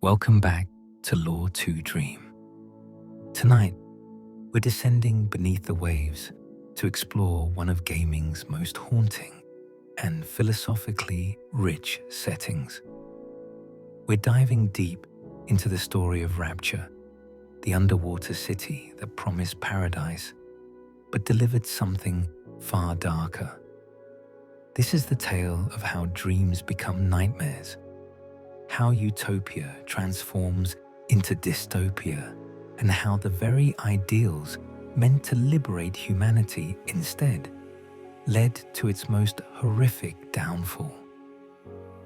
Welcome back to Law 2 Dream. Tonight, we're descending beneath the waves to explore one of gaming's most haunting and philosophically rich settings. We're diving deep into the story of Rapture, the underwater city that promised paradise but delivered something far darker. This is the tale of how dreams become nightmares, how utopia transforms into dystopia, and how the very ideals meant to liberate humanity instead led to its most horrific downfall.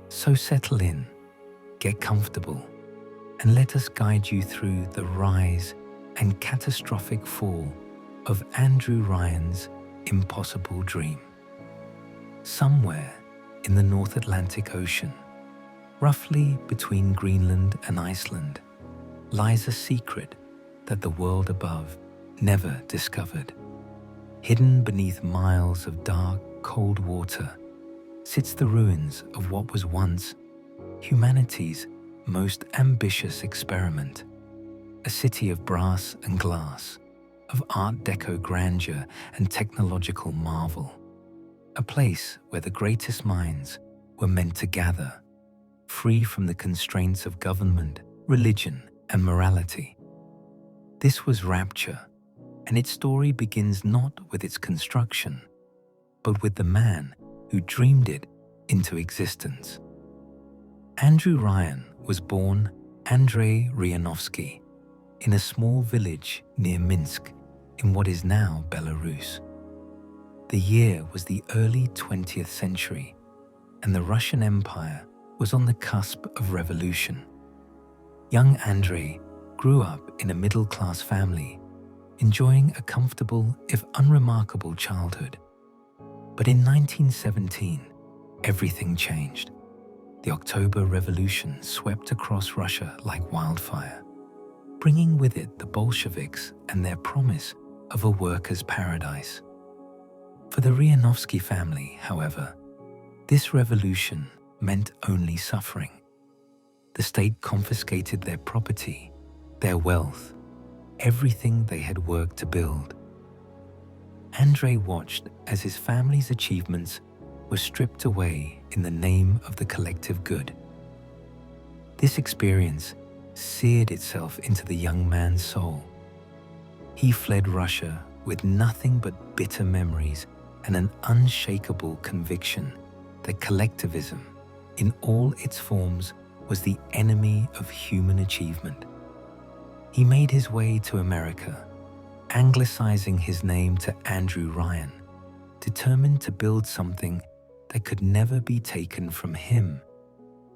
So settle in, get comfortable, and let us guide you through the rise and catastrophic fall of Andrew Ryan's impossible dream. Somewhere in the North Atlantic Ocean, roughly between Greenland and Iceland, lies a secret that the world above never discovered. Hidden beneath miles of dark, cold water sits the ruins of what was once humanity's most ambitious experiment, a city of brass and glass, of Art Deco grandeur and technological marvel, a place where the greatest minds were meant to gather, free from the constraints of government, religion, and morality. This was Rapture, and its story begins not with its construction, but with the man who dreamed it into existence. Andrew Ryan was born Andrei Ryanovsky in a small village near Minsk in what is now Belarus. The year was the early 20th century, and the Russian Empire was on the cusp of revolution. Young Andrei grew up in a middle-class family, enjoying a comfortable, if unremarkable, childhood. But in 1917, everything changed. The October Revolution swept across Russia like wildfire, bringing with it the Bolsheviks and their promise of a workers' paradise. For the Ryanovsky family, however, this revolution meant only suffering. The state confiscated their property, their wealth, everything they had worked to build. Andrei watched as his family's achievements were stripped away in the name of the collective good. This experience seared itself into the young man's soul. He fled Russia with nothing but bitter memories and an unshakable conviction that collectivism, in all its forms, was the enemy of human achievement. He made his way to America, anglicizing his name to Andrew Ryan, determined to build something that could never be taken from him.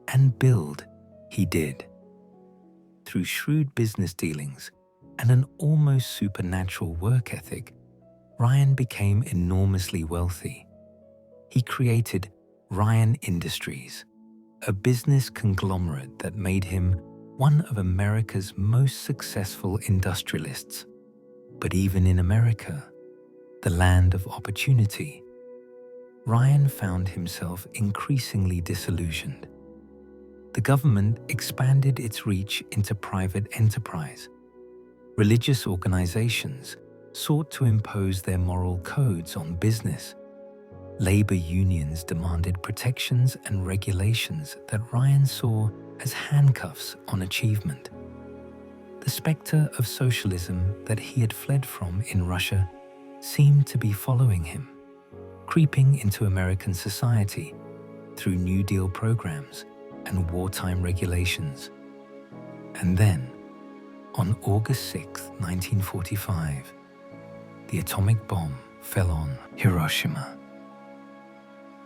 And build he did. Through shrewd business dealings and an almost supernatural work ethic, Ryan became enormously wealthy. He created Ryan Industries, a business conglomerate that made him one of America's most successful industrialists. But even in America, the land of opportunity, Ryan found himself increasingly disillusioned. The government expanded its reach into private enterprise. Religious organizations sought to impose their moral codes on business. Labor unions demanded protections and regulations that Ryan saw as handcuffs on achievement. The specter of socialism that he had fled from in Russia seemed to be following him, creeping into American society through New Deal programs and wartime regulations. And then, on August 6, 1945, the atomic bomb fell on Hiroshima.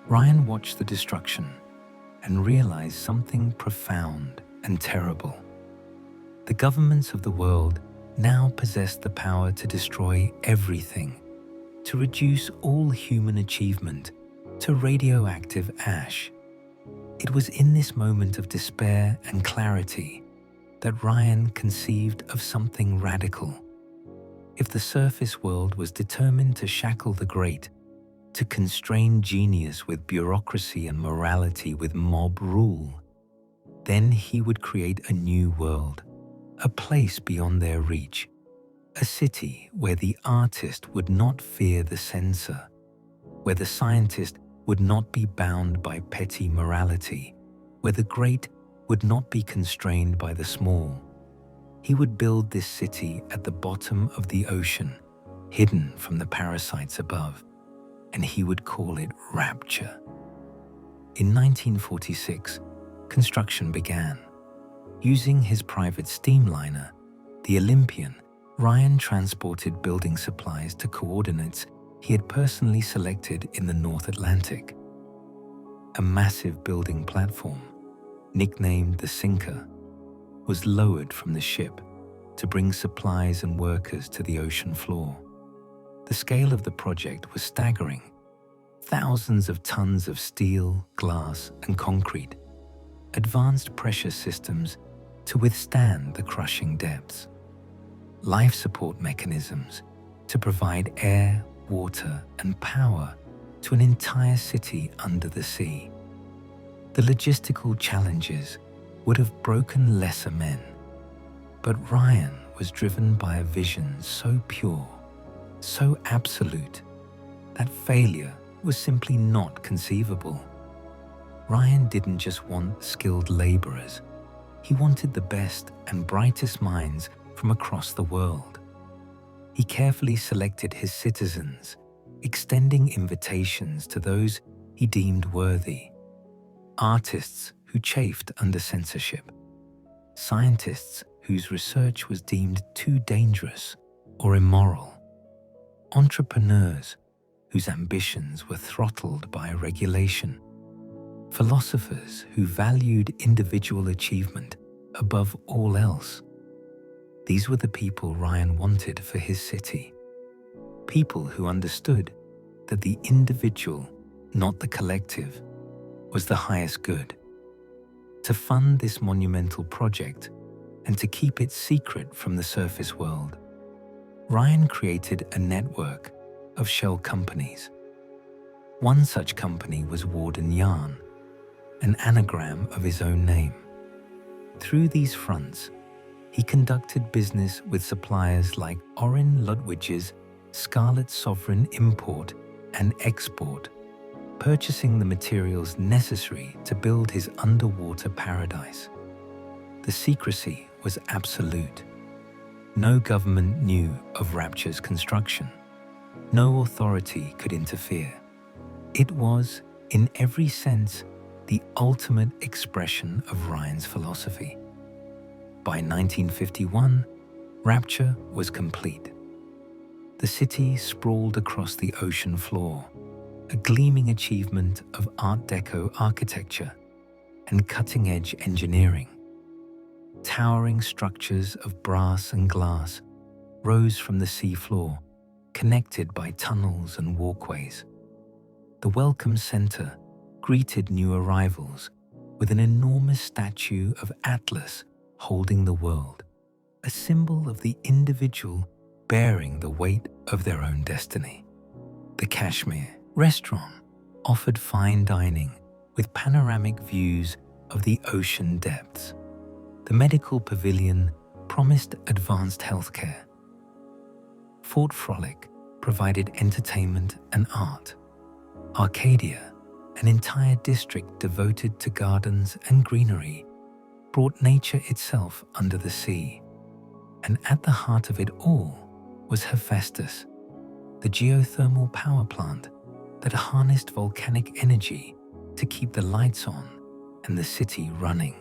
Ryan watched the destruction and realized something profound and terrible. The governments of the world now possessed the power to destroy everything, to reduce all human achievement to radioactive ash. It was in this moment of despair and clarity that Ryan conceived of something radical. If the surface world was determined to shackle the great, to constrain genius with bureaucracy and morality with mob rule, Then he would create a new world, a place beyond their reach, a city where the artist would not fear the censor, where the scientist would not be bound by petty morality, where the great would not be constrained by the small. He would build this city at the bottom of the ocean, hidden from the parasites above, and he would call it Rapture. In 1946, construction began. Using his private steamliner, the Olympian, Ryan transported building supplies to coordinates he had personally selected in the North Atlantic. A massive building platform, nicknamed the Sinker, was lowered from the ship to bring supplies and workers to the ocean floor. The scale of the project was staggering. Thousands of tons of steel, glass, and concrete, advanced pressure systems to withstand the crushing depths, life support mechanisms to provide air, water, and power to an entire city under the sea. The logistical challenges would have broken lesser men, but Ryan was driven by a vision so pure, so absolute, that failure was simply not conceivable. Ryan didn't just want skilled laborers, he wanted the best and brightest minds from across the world. He carefully selected his citizens, extending invitations to those he deemed worthy. Artists who chafed under censorship, scientists whose research was deemed too dangerous or immoral, entrepreneurs whose ambitions were throttled by regulation, philosophers who valued individual achievement above all else. These were the people Ryan wanted for his city. People who understood that the individual, not the collective, was the highest good. To fund this monumental project and to keep it secret from the surface world, Ryan created a network of shell companies. One such company was Warden Yarn, an anagram of his own name. Through these fronts, he conducted business with suppliers like Orrin Ludwig's Scarlet Sovereign Import and Export, purchasing the materials necessary to build his underwater paradise. The secrecy was absolute. No government knew of Rapture's construction. No authority could interfere. It was, in every sense, the ultimate expression of Ryan's philosophy. By 1951, Rapture was complete. The city sprawled across the ocean floor, a gleaming achievement of Art Deco architecture and cutting-edge engineering. Towering structures of brass and glass rose from the sea floor, connected by tunnels and walkways. The Welcome Center greeted new arrivals with an enormous statue of Atlas holding the world, a symbol of the individual bearing the weight of their own destiny. The Kashmir restaurant offered fine dining with panoramic views of the ocean depths. The medical pavilion promised advanced healthcare. Fort Frolic provided entertainment and art. Arcadia, an entire district devoted to gardens and greenery, brought nature itself under the sea. And at the heart of it all was Hephaestus, the geothermal power plant that harnessed volcanic energy to keep the lights on and the city running.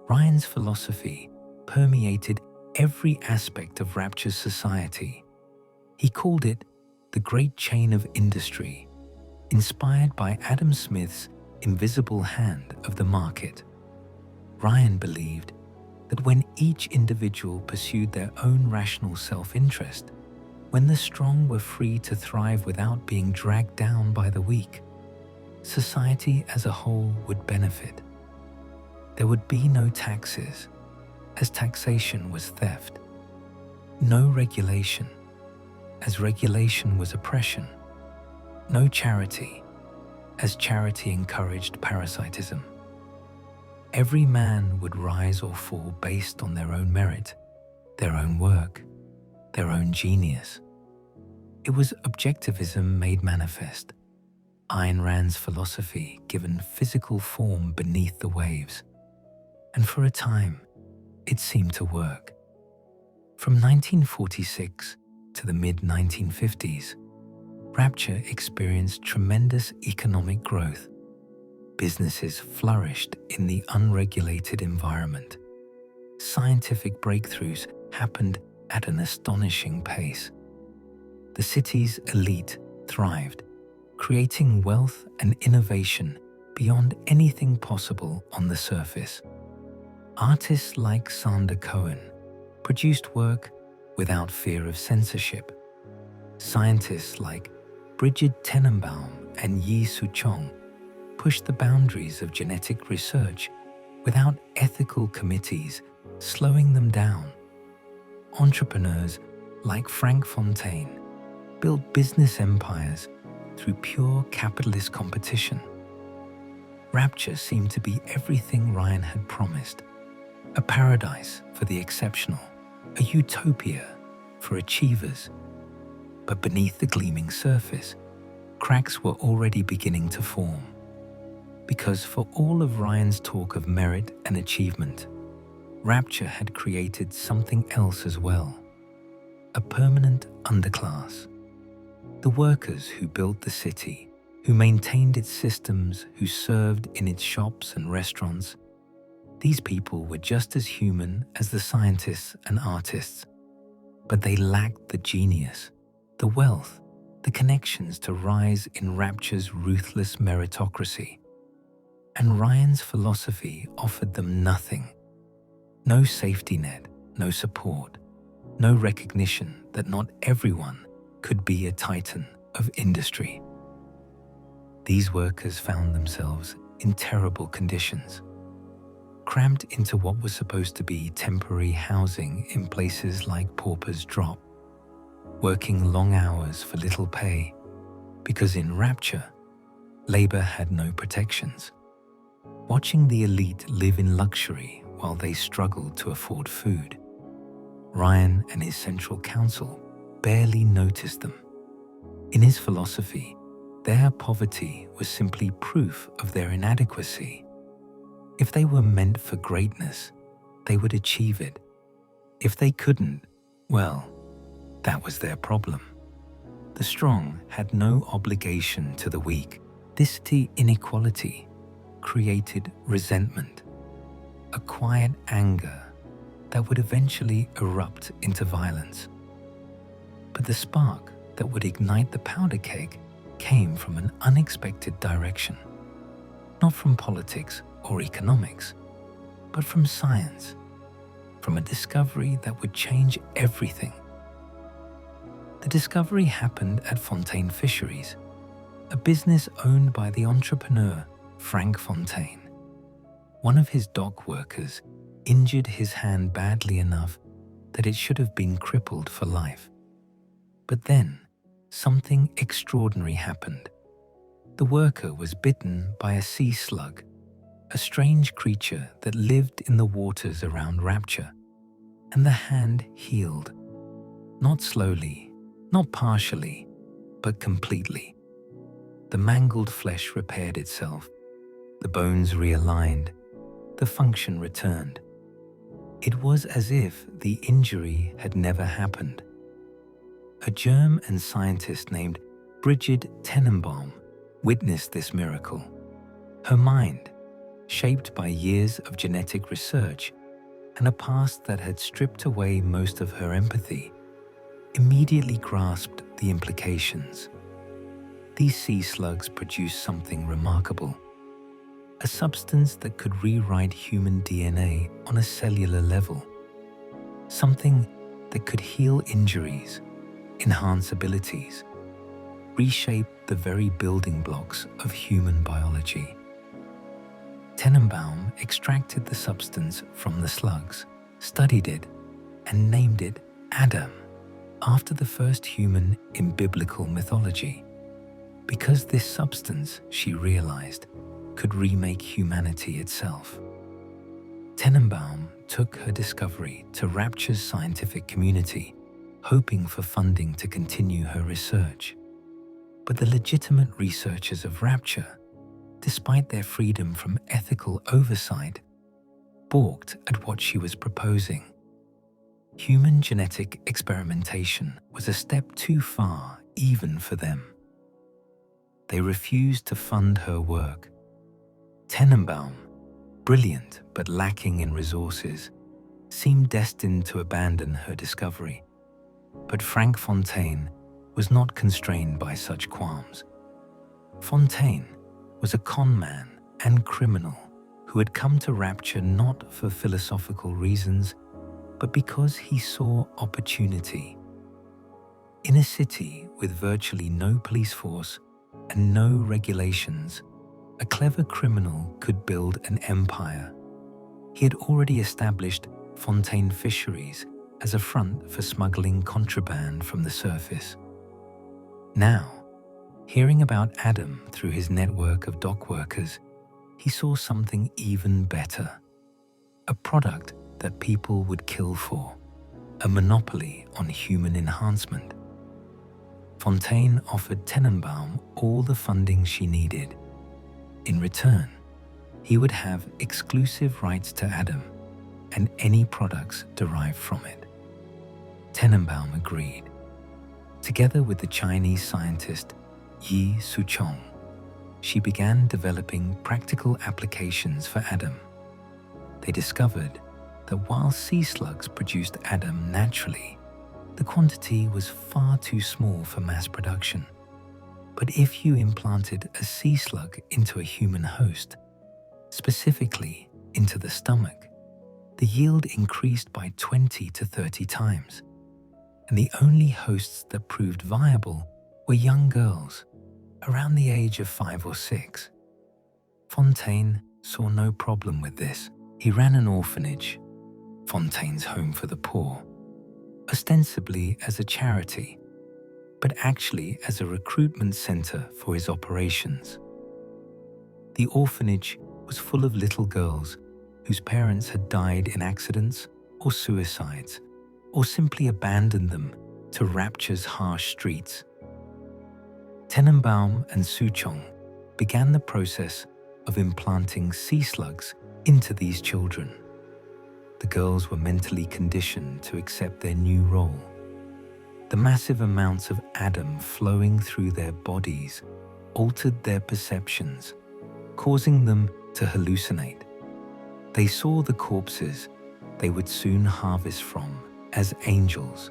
Ryan's philosophy permeated every aspect of Rapture's society. He called it the Great Chain of Industry, inspired by Adam Smith's invisible hand of the market. Ryan believed that when each individual pursued their own rational self-interest, when the strong were free to thrive without being dragged down by the weak, society as a whole would benefit. There would be no taxes, as taxation was theft. No regulation, as regulation was oppression. No charity, as charity encouraged parasitism. Every man would rise or fall based on their own merit, their own work, their own genius. It was objectivism made manifest, Ayn Rand's philosophy given physical form beneath the waves. And for a time, it seemed to work. From 1946 to the mid-1950s, Rapture experienced tremendous economic growth. Businesses flourished in the unregulated environment. Scientific breakthroughs happened at an astonishing pace. The city's elite thrived, creating wealth and innovation beyond anything possible on the surface. Artists like Sander Cohen produced work without fear of censorship. Scientists like Brigid Tenenbaum and Yi Su-chong pushed the boundaries of genetic research without ethical committees slowing them down. Entrepreneurs like Frank Fontaine built business empires through pure capitalist competition. Rapture seemed to be everything Ryan had promised: a paradise for the exceptional, a utopia for achievers. But beneath the gleaming surface, cracks were already beginning to form. Because for all of Ryan's talk of merit and achievement, Rapture had created something else as well: a permanent underclass. The workers who built the city, who maintained its systems, who served in its shops and restaurants, these people were just as human as the scientists and artists, but they lacked the genius, the wealth, the connections to rise in Rapture's ruthless meritocracy. And Ryan's philosophy offered them nothing. No safety net, no support, no recognition that not everyone could be a titan of industry. These workers found themselves in terrible conditions, cramped into what was supposed to be temporary housing in places like Pauper's Drop, working long hours for little pay, because in Rapture, labor had no protections. Watching the elite live in luxury while they struggled to afford food, Ryan and his central council barely noticed them. In his philosophy, their poverty was simply proof of their inadequacy. If they were meant for greatness, they would achieve it. If they couldn't, well, that was their problem. The strong had no obligation to the weak. This inequality created resentment, a quiet anger that would eventually erupt into violence. But the spark that would ignite the powder keg came from an unexpected direction, not from politics or economics, but from science, from a discovery that would change everything. The discovery happened at Fontaine Fisheries, a business owned by the entrepreneur Frank Fontaine. One of his dock workers injured his hand badly enough that it should have been crippled for life. But then, something extraordinary happened. The worker was bitten by a sea slug, a strange creature that lived in the waters around Rapture, and the hand healed. Not slowly, not partially, but completely. The mangled flesh repaired itself, the bones realigned, the function returned. It was as if the injury had never happened. A German scientist named Brigid Tenenbaum witnessed this miracle. Her mind, shaped by years of genetic research and a past that had stripped away most of her empathy, immediately grasped the implications. These sea slugs produced something remarkable, a substance that could rewrite human DNA on a cellular level, something that could heal injuries, enhance abilities, reshape the very building blocks of human biology. Tenenbaum extracted the substance from the slugs, studied it, and named it Adam, after the first human in biblical mythology, because this substance, she realized, could remake humanity itself. Tenenbaum took her discovery to Rapture's scientific community, hoping for funding to continue her research. But the legitimate researchers of Rapture, despite their freedom from ethical oversight, balked at what she was proposing. Human genetic experimentation was a step too far even for them. They refused to fund her work. Tenenbaum, brilliant but lacking in resources, seemed destined to abandon her discovery. But Frank Fontaine was not constrained by such qualms. Fontaine was a con man and criminal who had come to Rapture not for philosophical reasons, but because he saw opportunity. In a city with virtually no police force and no regulations, a clever criminal could build an empire. He had already established Fontaine fisheries as a front for smuggling contraband from the surface. Now, hearing about Adam through his network of dock workers, he saw something even better. A product that people would kill for, a monopoly on human enhancement. Fontaine offered Tenenbaum all the funding she needed. In return, he would have exclusive rights to Adam and any products derived from it. Tenenbaum agreed. Together with the Chinese scientist Yi Suchong, she began developing practical applications for Adam. They discovered that while sea slugs produced Adam naturally, the quantity was far too small for mass production. But if you implanted a sea slug into a human host, specifically into the stomach, the yield increased by 20 to 30 times. And the only hosts that proved viable were young girls, around the age of 5 or 6. Fontaine saw no problem with this. He ran an orphanage, Fontaine's Home for the Poor, ostensibly as a charity, but actually as a recruitment center for his operations. The orphanage was full of little girls whose parents had died in accidents or suicides, or simply abandoned them to Rapture's harsh streets. Tenenbaum and Suchong began the process of implanting sea slugs into these children. The girls were mentally conditioned to accept their new role. The massive amounts of Adam flowing through their bodies altered their perceptions, causing them to hallucinate. They saw the corpses they would soon harvest from as angels.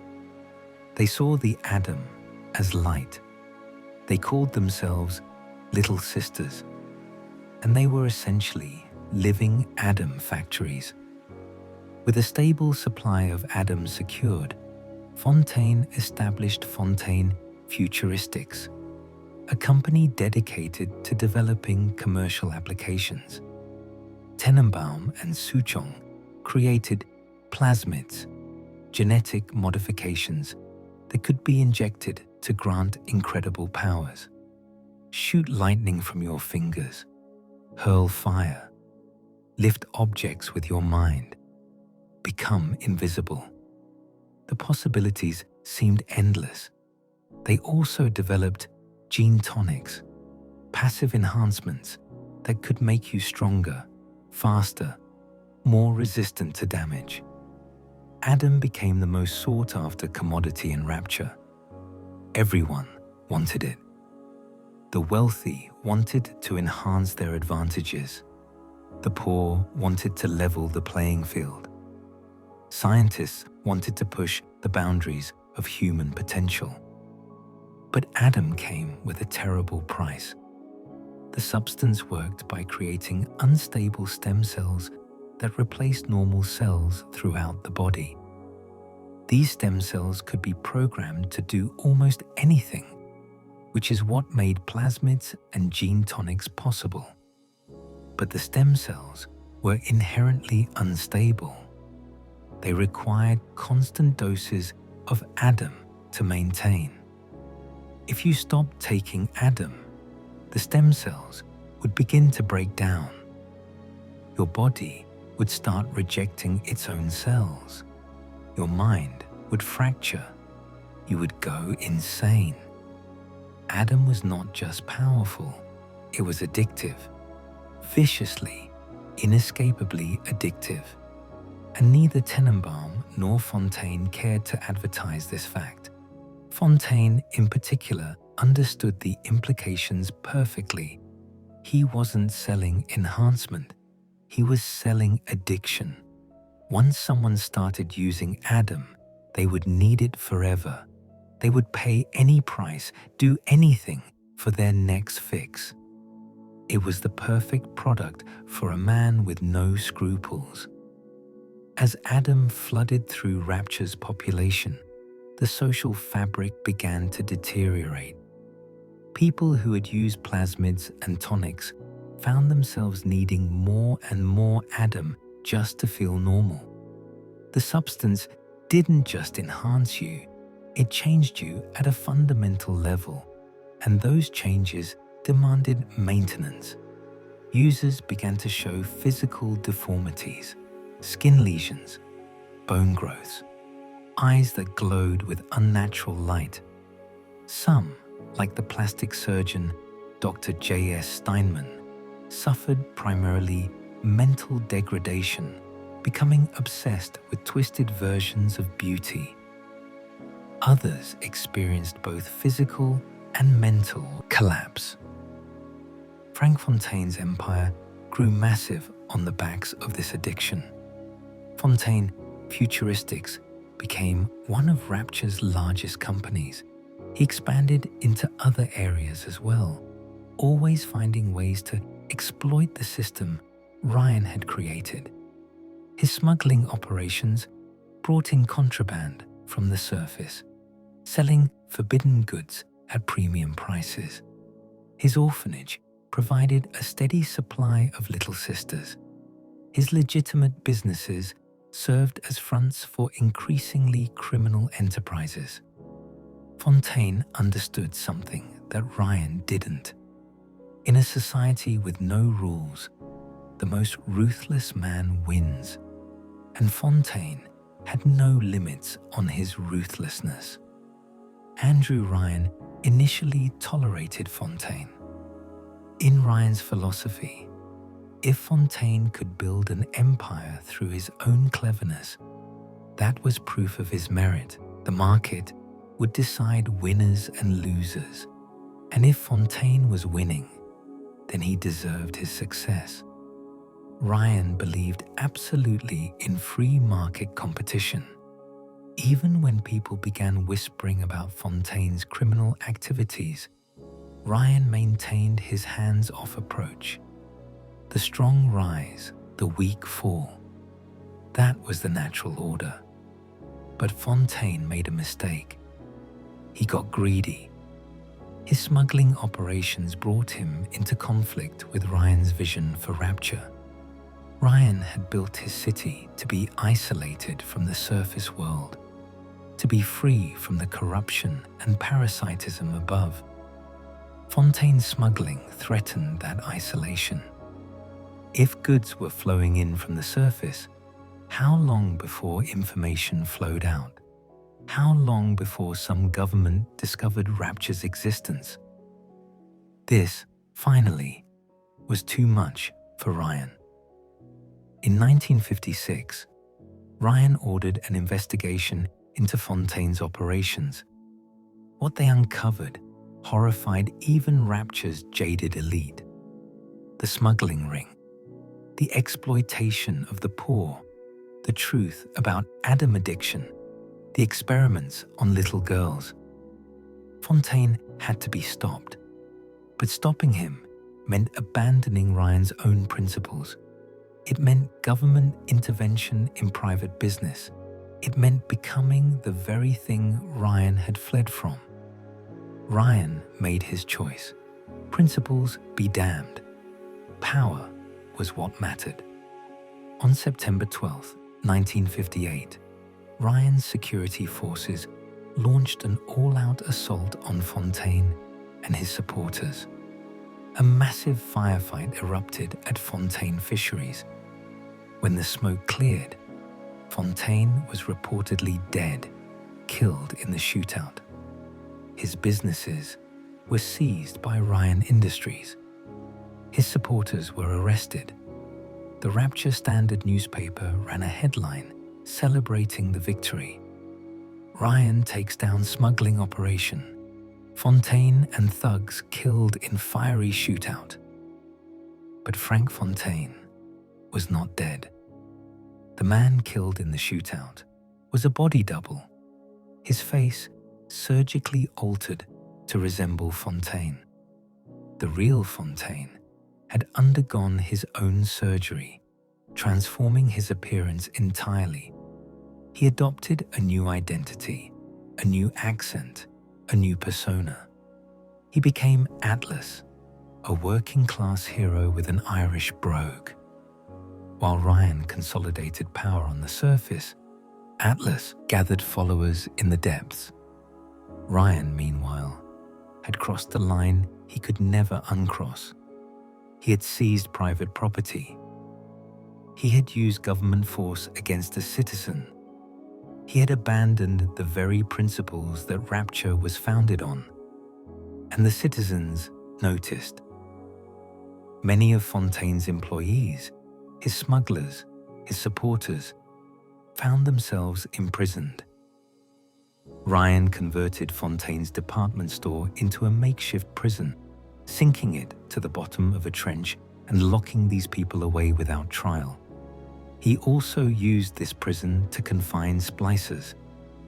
They saw the Adam as light. They called themselves little sisters, and they were essentially living Adam factories. With a stable supply of Adam secured, Fontaine established Fontaine Futuristics, a company dedicated to developing commercial applications. Tenenbaum and Suchong created plasmids, genetic modifications that could be injected to grant incredible powers. Shoot lightning from your fingers, hurl fire, lift objects with your mind, become invisible. The possibilities seemed endless. They also developed gene tonics, passive enhancements that could make you stronger, faster, more resistant to damage. Adam became the most sought-after commodity in Rapture. Everyone wanted it. The wealthy wanted to enhance their advantages. The poor wanted to level the playing field. Scientists wanted to push the boundaries of human potential. But Adam came with a terrible price. The substance worked by creating unstable stem cells that replaced normal cells throughout the body. These stem cells could be programmed to do almost anything, which is what made plasmids and gene tonics possible. But the stem cells were inherently unstable. They required constant doses of Adam to maintain. If you stopped taking Adam, the stem cells would begin to break down. Your body would start rejecting its own cells. Your mind would fracture. You would go insane. Adam was not just powerful, it was addictive. Viciously, inescapably addictive. And neither Tenenbaum nor Fontaine cared to advertise this fact. Fontaine, in particular, understood the implications perfectly. He wasn't selling enhancement, he was selling addiction. Once someone started using Adam, they would need it forever. They would pay any price, do anything for their next fix. It was the perfect product for a man with no scruples. As Adam flooded through Rapture's population, the social fabric began to deteriorate. People who had used plasmids and tonics found themselves needing more and more Adam just to feel normal. The substance didn't just enhance you, it changed you at a fundamental level, and those changes demanded maintenance. Users began to show physical deformities, skin lesions, bone growths, eyes that glowed with unnatural light. Some, like the plastic surgeon Dr. J.S. Steinman, suffered primarily mental degradation, becoming obsessed with twisted versions of beauty. Others experienced both physical and mental collapse. Frank Fontaine's empire grew massive on the backs of this addiction. Fontaine Futuristics became one of Rapture's largest companies. He expanded into other areas as well, always finding ways to exploit the system Ryan had created. His smuggling operations brought in contraband from the surface, selling forbidden goods at premium prices. His orphanage provided a steady supply of little sisters. His legitimate businesses served as fronts for increasingly criminal enterprises. Fontaine understood something that Ryan didn't. In a society with no rules, the most ruthless man wins, and Fontaine had no limits on his ruthlessness. Andrew Ryan initially tolerated Fontaine. In Ryan's philosophy, if Fontaine could build an empire through his own cleverness, that was proof of his merit. The market would decide winners and losers, and if Fontaine was winning, then he deserved his success. Ryan believed absolutely in free market competition. Even when people began whispering about Fontaine's criminal activities, Ryan maintained his hands-off approach. The strong rise, the weak fall. That was the natural order. But Fontaine made a mistake. He got greedy. His smuggling operations brought him into conflict with Ryan's vision for Rapture. Ryan had built his city to be isolated from the surface world, to be free from the corruption and parasitism above. Fontaine's smuggling threatened that isolation. If goods were flowing in from the surface, how long before information flowed out? How long before some government discovered Rapture's existence? This, finally, was too much for Ryan. In 1956, Ryan ordered an investigation into Fontaine's operations. What they uncovered horrified even Rapture's jaded elite. The smuggling ring, the exploitation of the poor, the truth about Adam addiction, the experiments on little girls. Fontaine had to be stopped, but stopping him meant abandoning Ryan's own principles. It meant government intervention in private business. It meant becoming the very thing Ryan had fled from. Ryan made his choice. Principles be damned. Power was what mattered. On September 12, 1958, Ryan's security forces launched an all-out assault on Fontaine and his supporters. A massive firefight erupted at Fontaine Fisheries. When the smoke cleared, Fontaine was reportedly dead, killed in the shootout. His businesses were seized by Ryan Industries. His supporters were arrested. The Rapture Standard newspaper ran a headline celebrating the victory. Ryan takes down smuggling operation. Fontaine and thugs killed in fiery shootout. But Frank Fontaine was not dead. The man killed in the shootout was a body double, his face surgically altered to resemble Fontaine. The real Fontaine had undergone his own surgery, transforming his appearance entirely. He adopted a new identity, a new accent, a new persona. He became Atlas, a working-class hero with an Irish brogue. While Ryan consolidated power on the surface, Atlas gathered followers in the depths. Ryan, meanwhile, had crossed a line he could never uncross. He had seized private property. He had used government force against a citizen. He had abandoned the very principles that Rapture was founded on. And the citizens noticed. Many of Fontaine's employees, his smugglers, his supporters, found themselves imprisoned. Ryan converted Fontaine's department store into a makeshift prison, sinking it to the bottom of a trench and locking these people away without trial. He also used this prison to confine Splicers,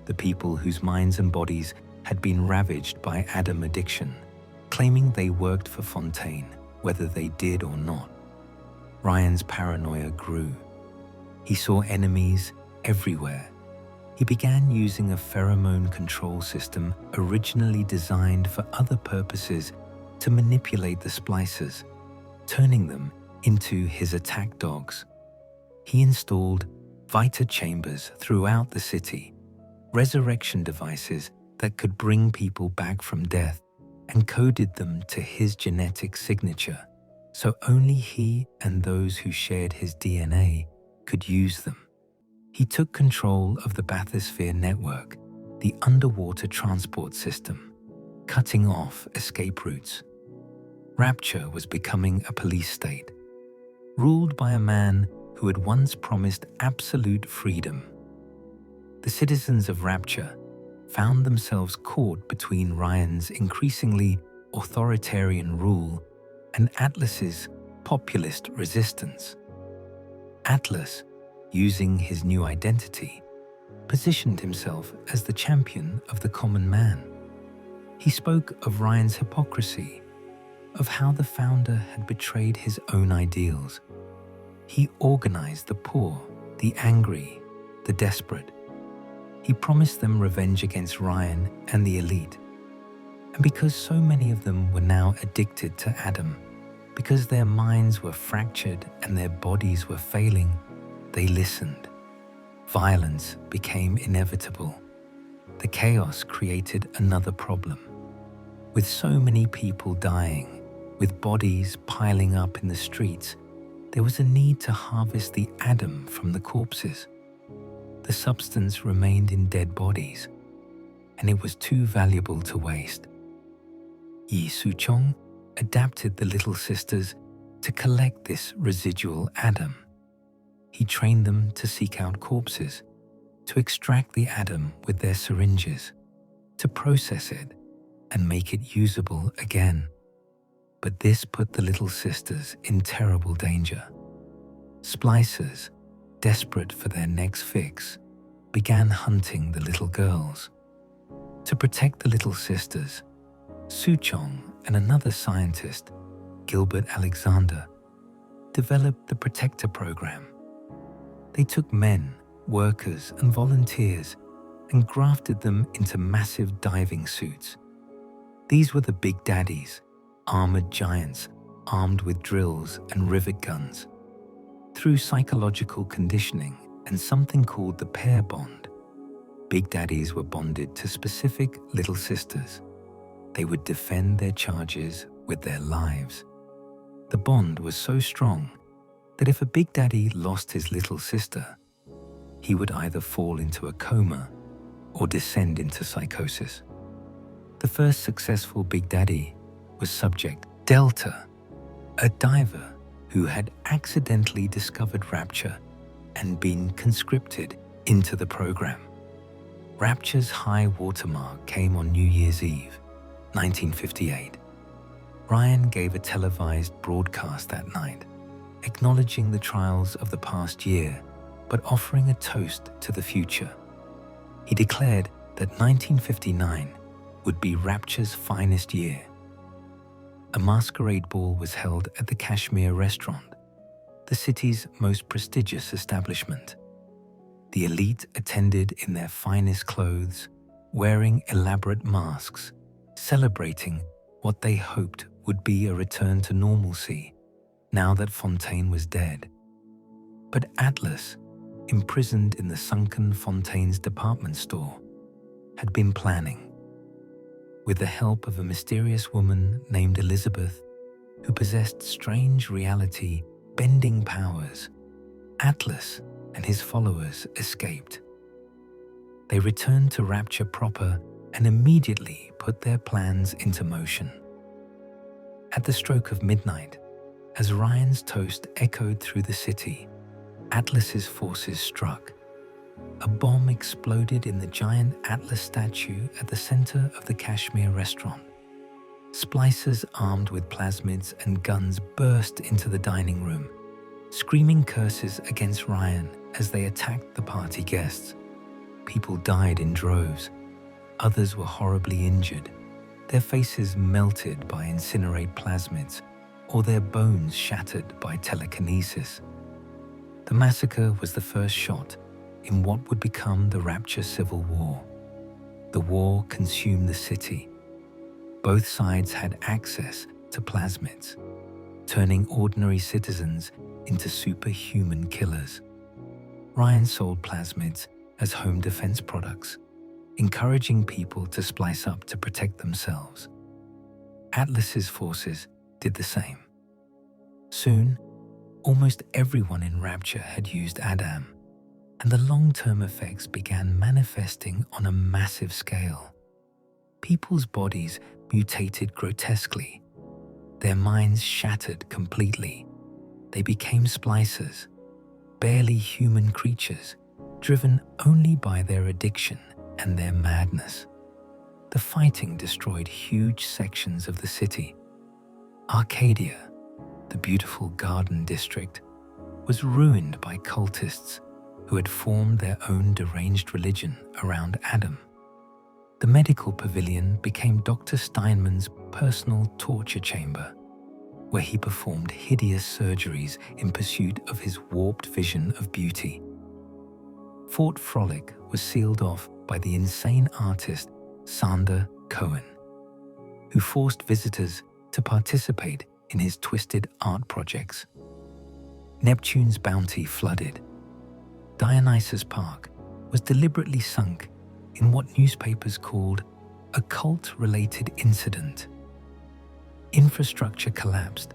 the people whose minds and bodies had been ravaged by Adam addiction, claiming they worked for Fontaine, whether they did or not. Ryan's paranoia grew. He saw enemies everywhere. He began using a pheromone control system originally designed for other purposes to manipulate the Splicers, turning them into his attack dogs. He installed Vita chambers throughout the city, resurrection devices that could bring people back from death, and coded them to his genetic signature, so only he and those who shared his DNA could use them. He took control of the bathysphere network, the underwater transport system, cutting off escape routes. Rapture was becoming a police state, ruled by a man who had once promised absolute freedom. The citizens of Rapture found themselves caught between Ryan's increasingly authoritarian rule and Atlas's populist resistance. Atlas, using his new identity, positioned himself as the champion of the common man. He spoke of Ryan's hypocrisy, of how the founder had betrayed his own ideals. He organized the poor, the angry, the desperate. He promised them revenge against Ryan and the elite. And because so many of them were now addicted to Adam, because their minds were fractured and their bodies were failing, they listened. Violence became inevitable. The chaos created another problem. With so many people dying, with bodies piling up in the streets, there was a need to harvest the Adam from the corpses. The substance remained in dead bodies, and it was too valuable to waste. Yi Su-chong adapted the Little Sisters to collect this residual Adam. He trained them to seek out corpses, to extract the Adam with their syringes, to process it and make it usable again. But this put the Little Sisters in terrible danger. Splicers, desperate for their next fix, began hunting the little girls. To protect the Little Sisters, Su-chong and another scientist, Gilbert Alexander, developed the Protector Program. They took men, workers, and volunteers and grafted them into massive diving suits. These were the Big Daddies, armored giants armed with drills and rivet guns. Through psychological conditioning and something called the pair bond, Big Daddies were bonded to specific Little Sisters. They would defend their charges with their lives. The bond was so strong, that if a Big Daddy lost his little sister, he would either fall into a coma or descend into psychosis. The first successful Big Daddy was Subject Delta, a diver who had accidentally discovered Rapture and been conscripted into the program. Rapture's high watermark came on New Year's Eve, 1958. Ryan gave a televised broadcast that night, acknowledging the trials of the past year, but offering a toast to the future. He declared that 1959 would be Rapture's finest year. A masquerade ball was held at the Kashmir restaurant, the city's most prestigious establishment. The elite attended in their finest clothes, wearing elaborate masks, celebrating what they hoped would be a return to normalcy now that Fontaine was dead. But Atlas, imprisoned in the sunken Fontaine's department store, had been planning. With the help of a mysterious woman named Elizabeth, who possessed strange reality-bending powers, Atlas and his followers escaped. They returned to Rapture proper and immediately put their plans into motion. At the stroke of midnight, as Ryan's toast echoed through the city, Atlas's forces struck. A bomb exploded in the giant Atlas statue at the center of the Kashmir restaurant. Splicers armed with plasmids and guns burst into the dining room, screaming curses against Ryan as they attacked the party guests. People died in droves. Others were horribly injured, their faces melted by incinerate plasmids or their bones shattered by telekinesis. The massacre was the first shot in what would become the Rapture Civil War. The war consumed the city. Both sides had access to plasmids, turning ordinary citizens into superhuman killers. Ryan sold plasmids as home defense products, encouraging people to splice up to protect themselves. Atlas's forces did the same. Soon, almost everyone in Rapture had used Adam, and the long-term effects began manifesting on a massive scale. People's bodies mutated grotesquely. Their minds shattered completely. They became splicers, barely human creatures, driven only by their addiction and their madness. The fighting destroyed huge sections of the city. Arcadia, the beautiful garden district, was ruined by cultists who had formed their own deranged religion around Adam. The medical pavilion became Dr. Steinman's personal torture chamber, where he performed hideous surgeries in pursuit of his warped vision of beauty. Fort Frolic was sealed off by the insane artist Sander Cohen, who forced visitors to participate in his twisted art projects. Neptune's bounty flooded. Dionysus Park was deliberately sunk in what newspapers called a cult-related incident. Infrastructure collapsed.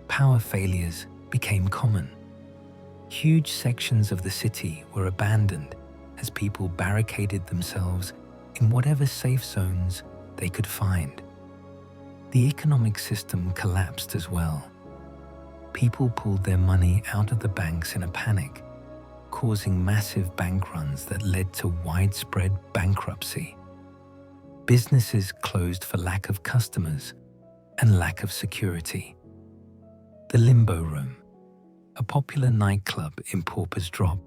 Power failures became common. Huge sections of the city were abandoned as people barricaded themselves in whatever safe zones they could find. The economic system collapsed as well. People pulled their money out of the banks in a panic, causing massive bank runs that led to widespread bankruptcy. Businesses closed for lack of customers and lack of security. The Limbo Room, a popular nightclub in Pauper's Drop,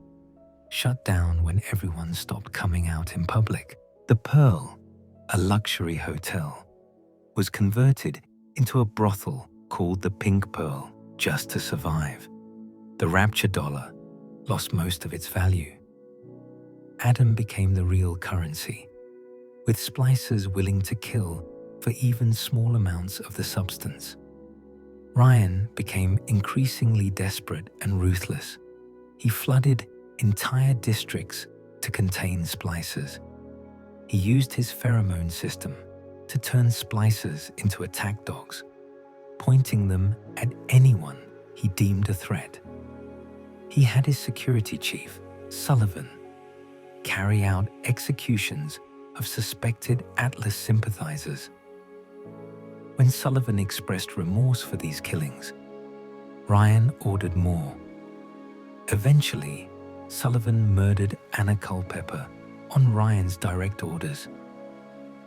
shut down when everyone stopped coming out in public. The Pearl, a luxury hotel, was converted into a brothel called the Pink Pearl just to survive. The Rapture dollar lost most of its value. Adam became the real currency, with splicers willing to kill for even small amounts of the substance. Ryan became increasingly desperate and ruthless. He flooded entire districts to contain splicers. He used his pheromone system to turn splicers into attack dogs, pointing them at anyone he deemed a threat. He had his security chief, Sullivan, carry out executions of suspected Atlas sympathizers. When Sullivan expressed remorse for these killings, Ryan ordered more. Eventually, Sullivan murdered Anna Culpepper on Ryan's direct orders,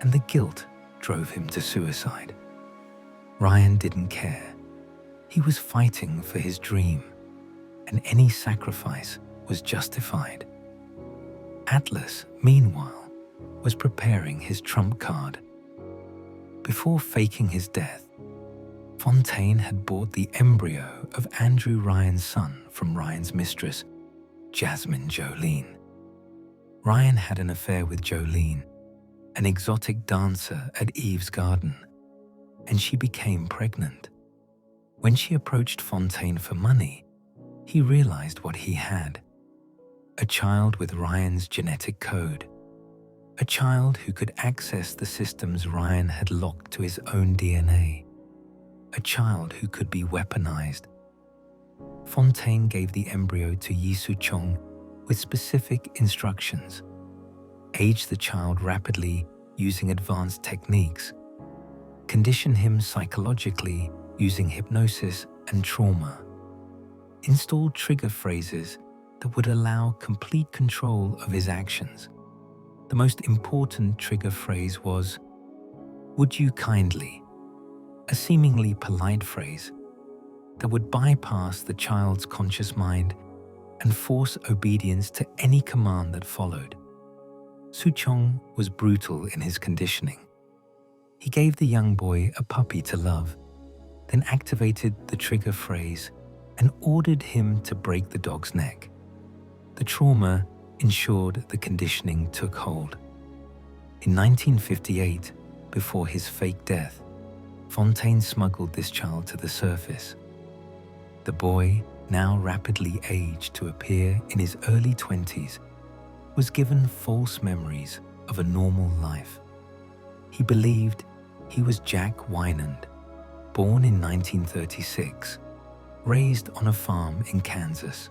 and the guilt drove him to suicide. Ryan didn't care. He was fighting for his dream, and any sacrifice was justified. Atlas, meanwhile, was preparing his trump card. Before faking his death, Fontaine had bought the embryo of Andrew Ryan's son from Ryan's mistress, Jasmine Jolene. Ryan had an affair with Jolene, an exotic dancer at Eve's garden, and she became pregnant. When she approached Fontaine for money, he realized what he had: a child with Ryan's genetic code, a child who could access the systems Ryan had locked to his own DNA, a child who could be weaponized. Fontaine gave the embryo to Yi Su-chong with specific instructions: age the child rapidly using advanced techniques, condition him psychologically using hypnosis and trauma, install trigger phrases that would allow complete control of his actions. The most important trigger phrase was, "Would you kindly?" a seemingly polite phrase that would bypass the child's conscious mind and force obedience to any command that followed. Su-chong was brutal in his conditioning. He gave the young boy a puppy to love, then activated the trigger phrase and ordered him to break the dog's neck. The trauma ensured the conditioning took hold. In 1958, before his fake death, Fontaine smuggled this child to the surface. The boy, now rapidly aged to appear in his early 20s, was given false memories of a normal life. He believed he was Jack Wynand, born in 1936, raised on a farm in Kansas.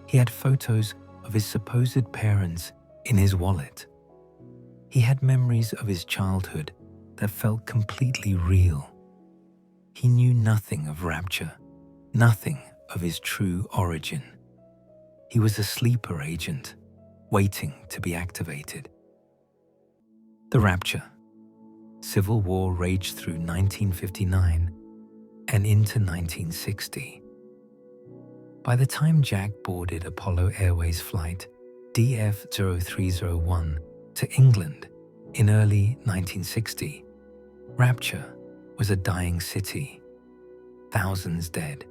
He had photos of his supposed parents in his wallet. He had memories of his childhood that felt completely real. He knew nothing of Rapture, nothing of his true origin. He was a sleeper agent, waiting to be activated. The Rapture. Civil War raged through 1959 and into 1960. By the time Jack boarded Apollo Airways flight DF-0301 to England in early 1960, Rapture was a dying city, thousands dead,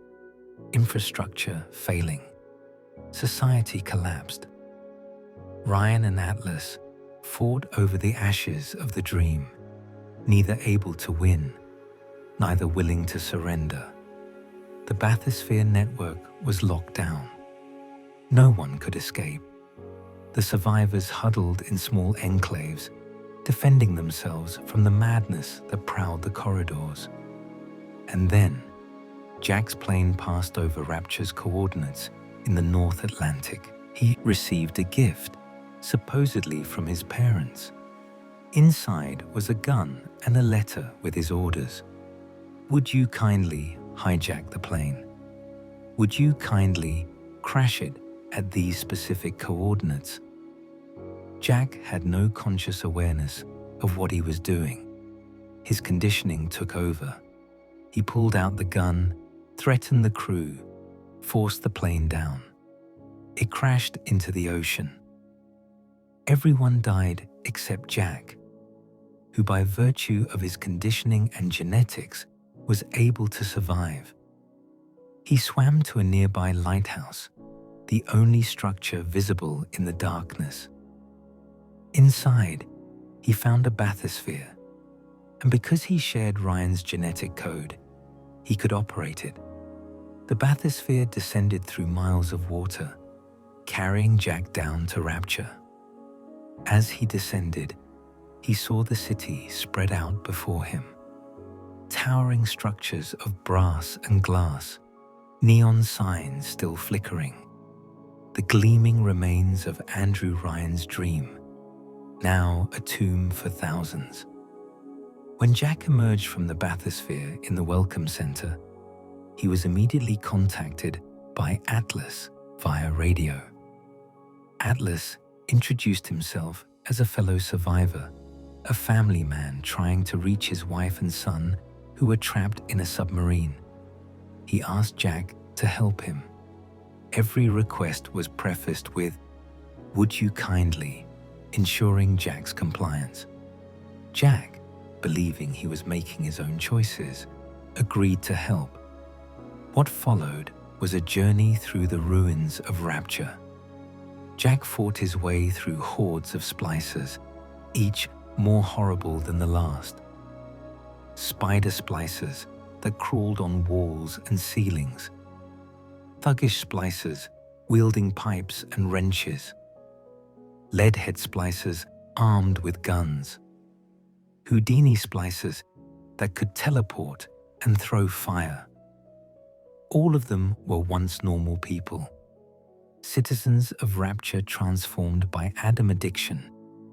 infrastructure failing, society collapsed. Ryan and Atlas fought over the ashes of the dream, neither able to win, neither willing to surrender. The bathysphere network was locked down. No one could escape. The survivors huddled in small enclaves, defending themselves from the madness that prowled the corridors. And then, Jack's plane passed over Rapture's coordinates in the North Atlantic. He received a gift, supposedly from his parents. Inside was a gun and a letter with his orders. Would you kindly hijack the plane? Would you kindly crash it at these specific coordinates? Jack had no conscious awareness of what he was doing. His conditioning took over. He pulled out the gun, threatened the crew, forced the plane down. It crashed into the ocean. Everyone died except Jack, who by virtue of his conditioning and genetics was able to survive. He swam to a nearby lighthouse, the only structure visible in the darkness. Inside, he found a bathysphere, and because he shared Ryan's genetic code, he could operate it. The bathysphere descended through miles of water, carrying Jack down to Rapture. As he descended, he saw the city spread out before him. Towering structures of brass and glass, neon signs still flickering. the gleaming remains of Andrew Ryan's dream, now a tomb for thousands. When Jack emerged from the bathysphere in the Welcome Center, he was immediately contacted by Atlas via radio. Atlas introduced himself as a fellow survivor, a family man trying to reach his wife and son who were trapped in a submarine. He asked Jack to help him. Every request was prefaced with, "Would you kindly," ensuring Jack's compliance. Jack, believing he was making his own choices, agreed to help. What followed was a journey through the ruins of Rapture. Jack fought his way through hordes of Splicers, each more horrible than the last. Spider Splicers that crawled on walls and ceilings. Thuggish Splicers wielding pipes and wrenches. Leadhead Splicers armed with guns. Houdini Splicers that could teleport and throw fire. All of them were once normal people. Citizens of Rapture transformed by Adam addiction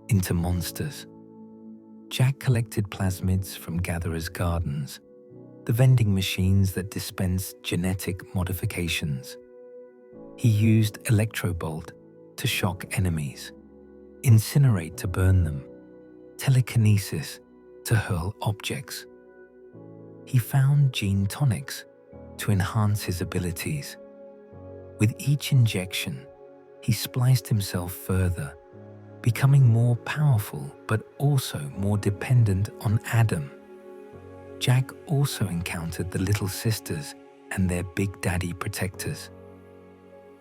into monsters. Jack collected plasmids from gatherers' gardens, the vending machines that dispensed genetic modifications. He used electrobolt to shock enemies, incinerate to burn them, telekinesis to hurl objects. He found gene tonics to enhance his abilities. With each injection, he spliced himself further, becoming more powerful but also more dependent on Adam. Jack also encountered the Little Sisters and their Big Daddy protectors.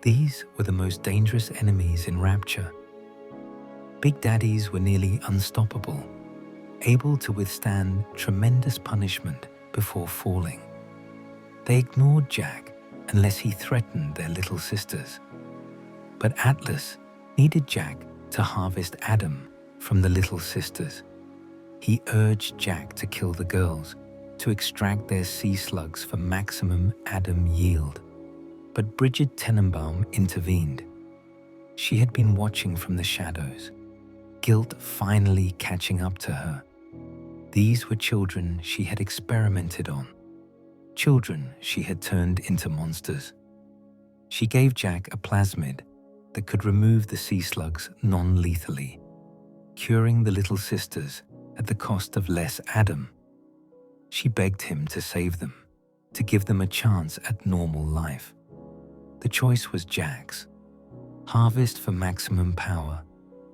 These were the most dangerous enemies in Rapture. Big Daddies were nearly unstoppable, able to withstand tremendous punishment before falling. They ignored Jack unless he threatened their Little Sisters. But Atlas needed Jack to harvest Adam from the Little Sisters. He urged Jack to kill the girls, to extract their sea slugs for maximum Adam yield. But Bridget Tenenbaum intervened. She had been watching from the shadows, guilt finally catching up to her. These were children she had experimented on, children she had turned into monsters. She gave Jack a plasmid that could remove the sea slugs non-lethally, curing the Little Sisters at the cost of less Adam. She begged him to save them, to give them a chance at normal life. The choice was Jack's: harvest for maximum power,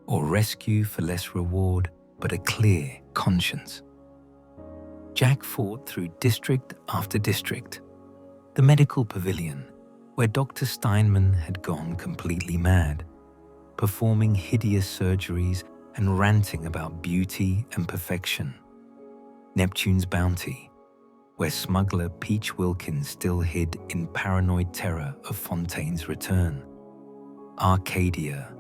or rescue for less reward but a clear conscience. Jack fought through district after district. The medical pavilion, where Dr. Steinman had gone completely mad, performing hideous surgeries and ranting about beauty and perfection. Neptune's Bounty, where smuggler Peach Wilkins still hid in paranoid terror of Fontaine's return. Arcadia,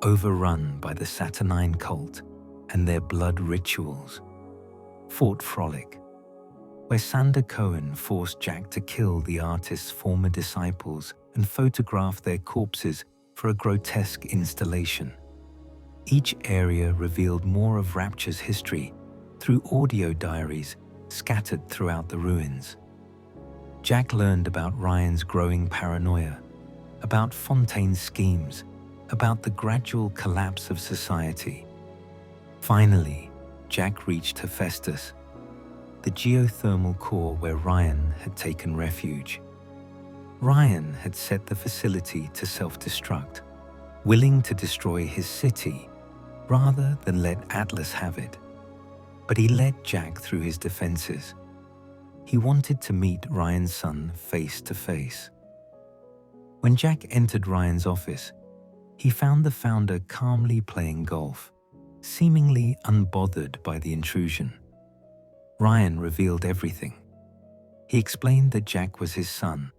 overrun by the Saturnine cult and their blood rituals. Fort Frolic, where Sander Cohen forced Jack to kill the artist's former disciples and photograph their corpses for a grotesque installation. Each area revealed more of Rapture's history through audio diaries scattered throughout the ruins. Jack learned about Ryan's growing paranoia, about Fontaine's schemes, about the gradual collapse of society. Finally, Jack reached Hephaestus, the geothermal core where Ryan had taken refuge. Ryan had set the facility to self-destruct, willing to destroy his city rather than let Atlas have it. But he led Jack through his defenses. He wanted to meet Ryan's son face to face. When Jack entered Ryan's office, he found the founder calmly playing golf, seemingly unbothered by the intrusion. Ryan revealed everything. He explained that Jack was his son,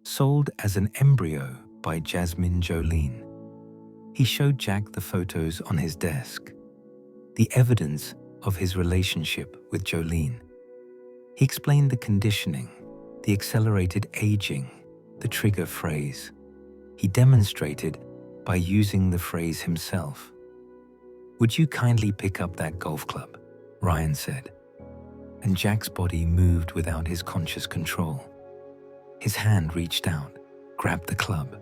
sold as an embryo by Jasmine Jolene. He showed Jack the photos on his desk, the evidence of his relationship with Jolene. He explained the conditioning, the accelerated aging, the trigger phrase. He demonstrated by using the phrase himself. "Would you kindly pick up that golf club?" Ryan said. And Jack's body moved without his conscious control. His hand reached out, grabbed the club.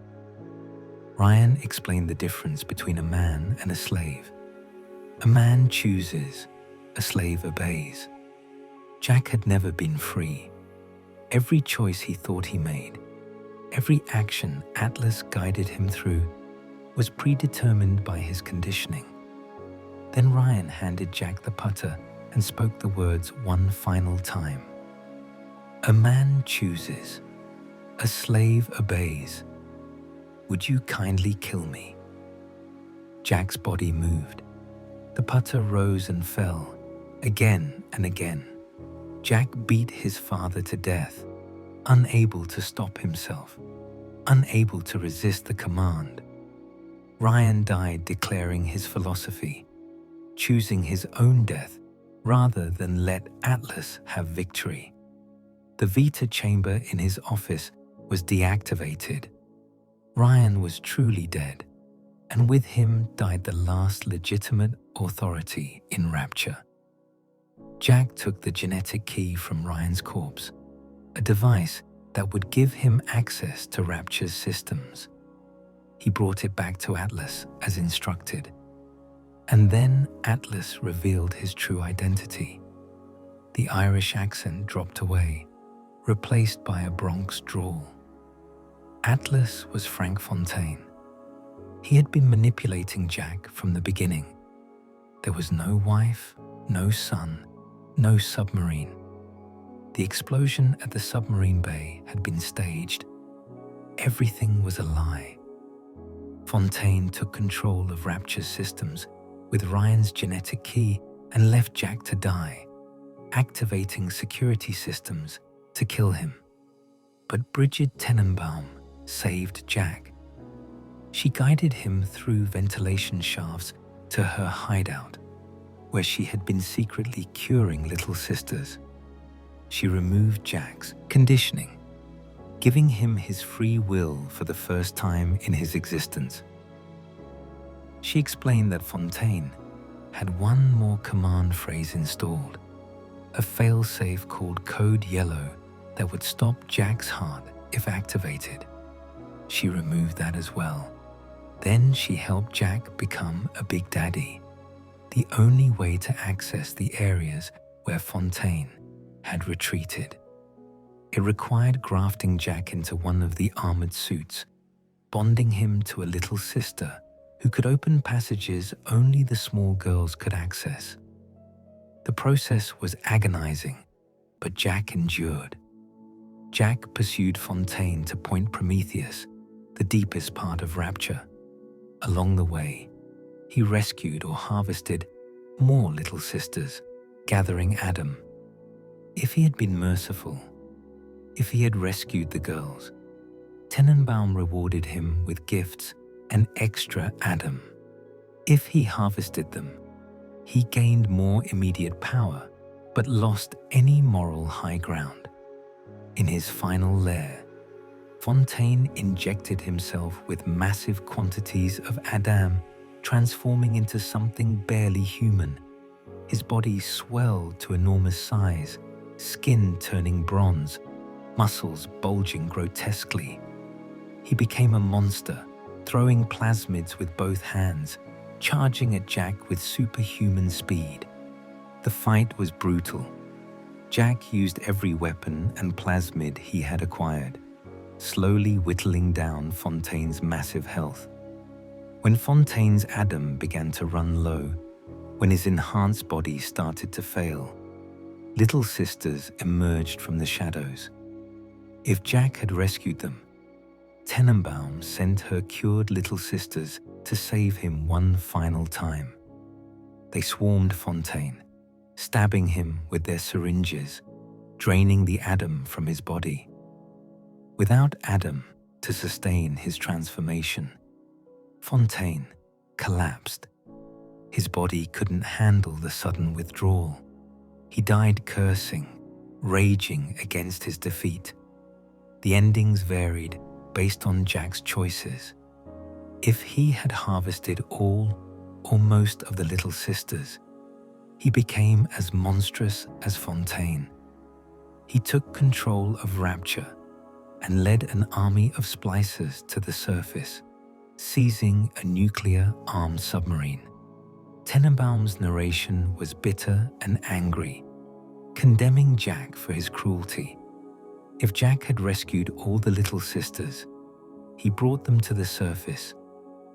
Ryan explained the difference between a man and a slave. A man chooses, a slave obeys. Jack had never been free. Every choice he thought he made, every action Atlas guided him through, was predetermined by his conditioning. Then Ryan handed Jack the putter and spoke the words one final time. "A man chooses, a slave obeys. Would you kindly kill me?" Jack's body moved. The putter rose and fell, again and again. Jack beat his father to death, unable to stop himself, unable to resist the command. Ryan died declaring his philosophy, choosing his own death rather than let Atlas have victory. The Vita chamber in his office was deactivated. Ryan was truly dead, and with him died the last legitimate authority in Rapture. Jack took the genetic key from Ryan's corpse, a device that would give him access to Rapture's systems. He brought it back to Atlas as instructed. And then Atlas revealed his true identity. The Irish accent dropped away, replaced by a Bronx drawl. Atlas was Frank Fontaine. He had been manipulating Jack from the beginning. There was no wife, no son, no submarine. The explosion at the submarine bay had been staged. Everything was a lie. Fontaine took control of Rapture's systems with Ryan's genetic key and left Jack to die, activating security systems to kill him. But Bridget Tenenbaum saved Jack. She guided him through ventilation shafts to her hideout, where she had been secretly curing little sisters. She removed Jack's conditioning, giving him his free will for the first time in his existence. She explained that Fontaine had one more command phrase installed, a failsafe called Code Yellow that would stop Jack's heart if activated. She removed that as well. Then she helped Jack become a Big Daddy, the only way to access the areas where Fontaine had retreated. It required grafting Jack into one of the armored suits, bonding him to a little sister who could open passages only the small girls could access. The process was agonizing, but Jack endured. Jack pursued Fontaine to Point Prometheus, the deepest part of Rapture. Along the way, he rescued or harvested more little sisters, gathering Adam. If he had been merciful, if he had rescued the girls, Tenenbaum rewarded him with gifts and extra Adam. If he harvested them, he gained more immediate power, but lost any moral high ground. In his final lair, Fontaine injected himself with massive quantities of Adam, transforming into something barely human. His body swelled to enormous size, skin turning bronze, muscles bulging grotesquely. He became a monster, throwing plasmids with both hands, charging at Jack with superhuman speed. The fight was brutal. Jack used every weapon and plasmid he had acquired, slowly whittling down Fontaine's massive health. When Fontaine's Adam began to run low, when his enhanced body started to fail, little sisters emerged from the shadows. If Jack had rescued them, Tenenbaum sent her cured little sisters to save him one final time. They swarmed Fontaine, stabbing him with their syringes, draining the Adam from his body. Without Adam to sustain his transformation, Fontaine collapsed. His body couldn't handle the sudden withdrawal. He died cursing, raging against his defeat. The endings varied, based on Jack's choices. If he had harvested all or most of the little sisters, he became as monstrous as Fontaine. He took control of Rapture and led an army of Splicers to the surface, seizing a nuclear-armed submarine. Tenenbaum's narration was bitter and angry, condemning Jack for his cruelty. If Jack had rescued all the little sisters, he brought them to the surface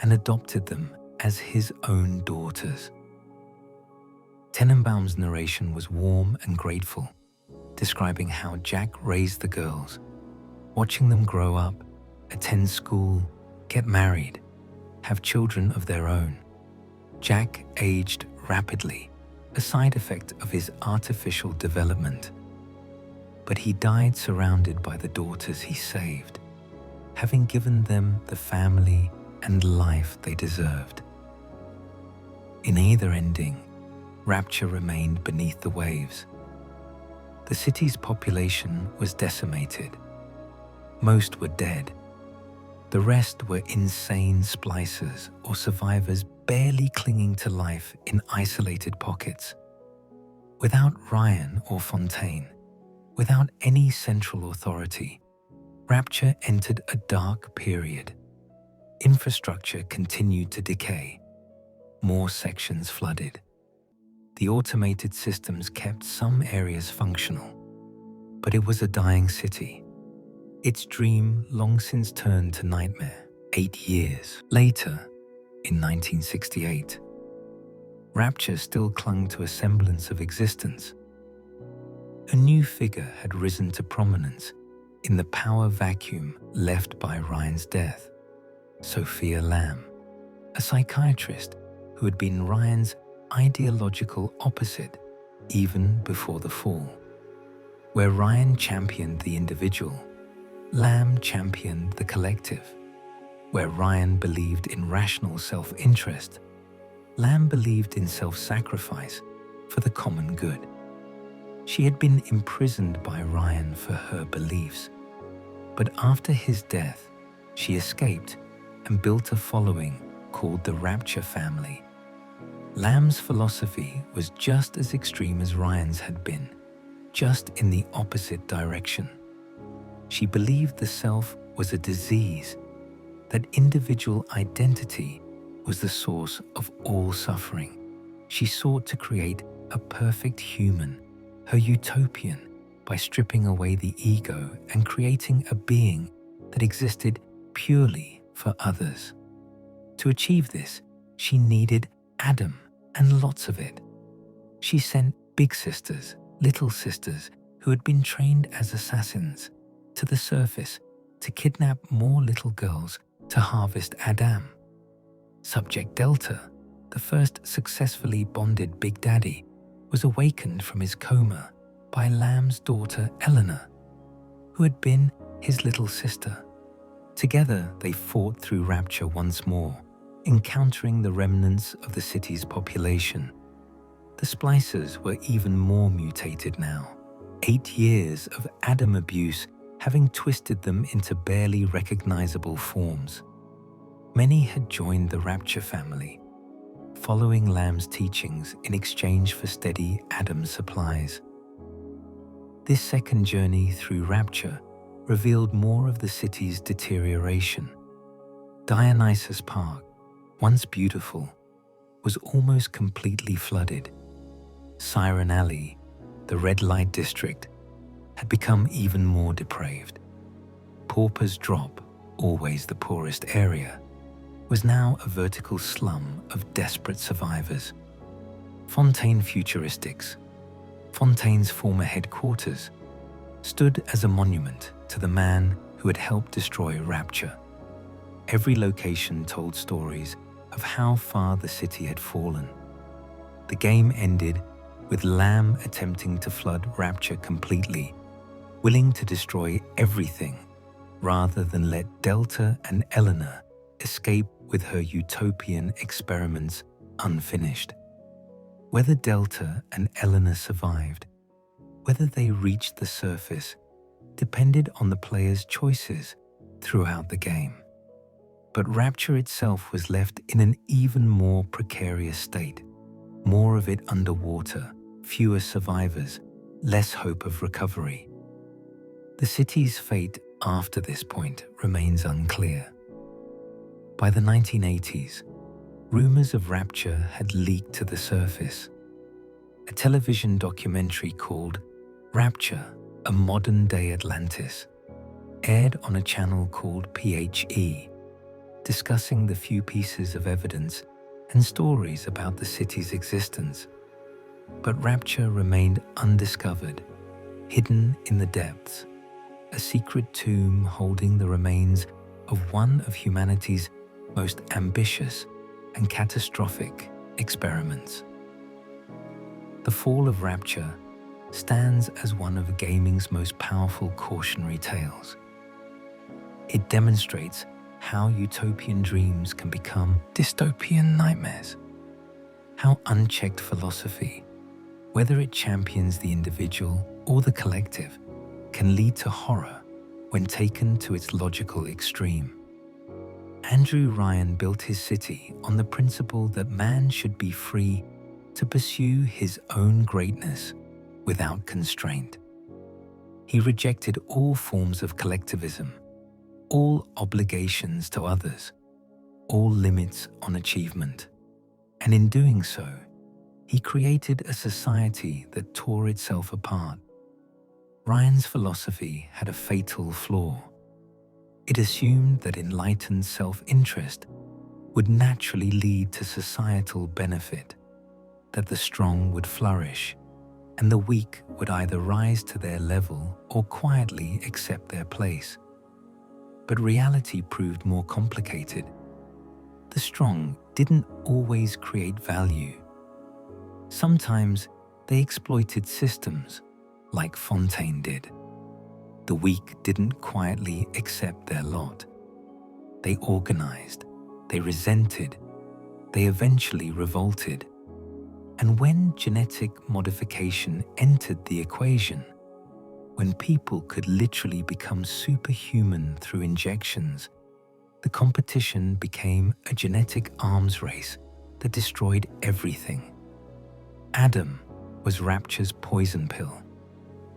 and adopted them as his own daughters. Tenenbaum's narration was warm and grateful, describing how Jack raised the girls, watching them grow up, attend school, get married, have children of their own. Jack aged rapidly, a side effect of his artificial development. But he died surrounded by the daughters he saved, having given them the family and life they deserved. In either ending, Rapture remained beneath the waves. The city's population was decimated. Most were dead. The rest were insane splicers or survivors barely clinging to life in isolated pockets. Without Ryan or Fontaine, without any central authority, Rapture entered a dark period. Infrastructure continued to decay. More sections flooded. The automated systems kept some areas functional, but it was a dying city. Its dream long since turned to nightmare. 8 years later, in 1968, Rapture still clung to a semblance of existence. A new figure had risen to prominence in the power vacuum left by Ryan's death. Sophia Lamb, a psychiatrist who had been Ryan's ideological opposite even before the fall. Where Ryan championed the individual, Lamb championed the collective. Where Ryan believed in rational self-interest, Lamb believed in self-sacrifice for the common good. She had been imprisoned by Ryan for her beliefs, but after his death, she escaped and built a following called the Rapture family. Lamb's philosophy was just as extreme as Ryan's had been, just in the opposite direction. She believed the self was a disease, that individual identity was the source of all suffering. She sought to create a perfect human, her utopian, by stripping away the ego and creating a being that existed purely for others. To achieve this, she needed Adam and lots of it. She sent big sisters, little sisters who had been trained as assassins to the surface to kidnap more little girls to harvest Adam. Subject Delta, the first successfully bonded Big Daddy, was awakened from his coma by Lamb's daughter Eleanor, who had been his little sister. Together they fought through Rapture once more, encountering the remnants of the city's population. The Splicers were even more mutated now, 8 years of Adam abuse having twisted them into barely recognizable forms. Many had joined the Rapture family, following Lamb's teachings in exchange for steady Adam supplies. This second journey through Rapture revealed more of the city's deterioration. Dionysus Park, once beautiful, was almost completely flooded. Siren Alley, the red light district, had become even more depraved. Pauper's Drop, always the poorest area, was now a vertical slum of desperate survivors. Fontaine Futuristics, Fontaine's former headquarters, stood as a monument to the man who had helped destroy Rapture. Every location told stories of how far the city had fallen. The game ended with Lamb attempting to flood Rapture completely, willing to destroy everything rather than let Delta and Eleanor escape with her utopian experiments unfinished. Whether Delta and Eleanor survived, whether they reached the surface, depended on the player's choices throughout the game. But Rapture itself was left in an even more precarious state, more of it underwater, fewer survivors, less hope of recovery. The city's fate after this point remains unclear. By the 1980s, rumors of Rapture had leaked to the surface. A television documentary called Rapture, A Modern-Day Atlantis, aired on a channel called PHE, discussing the few pieces of evidence and stories about the city's existence. But Rapture remained undiscovered, hidden in the depths, a secret tomb holding the remains of one of humanity's most ambitious and catastrophic experiments. The fall of Rapture stands as one of gaming's most powerful cautionary tales. It demonstrates how utopian dreams can become dystopian nightmares, how unchecked philosophy, whether it champions the individual or the collective, can lead to horror when taken to its logical extreme. Andrew Ryan built his city on the principle that man should be free to pursue his own greatness without constraint. He rejected all forms of collectivism, all obligations to others, all limits on achievement. And in doing so, he created a society that tore itself apart. Ryan's philosophy had a fatal flaw. It assumed that enlightened self-interest would naturally lead to societal benefit, that the strong would flourish, and the weak would either rise to their level or quietly accept their place. But reality proved more complicated. The strong didn't always create value. Sometimes they exploited systems, like Fontaine did. The weak didn't quietly accept their lot. They organized, they resented, they eventually revolted. And when genetic modification entered the equation, when people could literally become superhuman through injections, the competition became a genetic arms race that destroyed everything. Adam was Rapture's poison pill.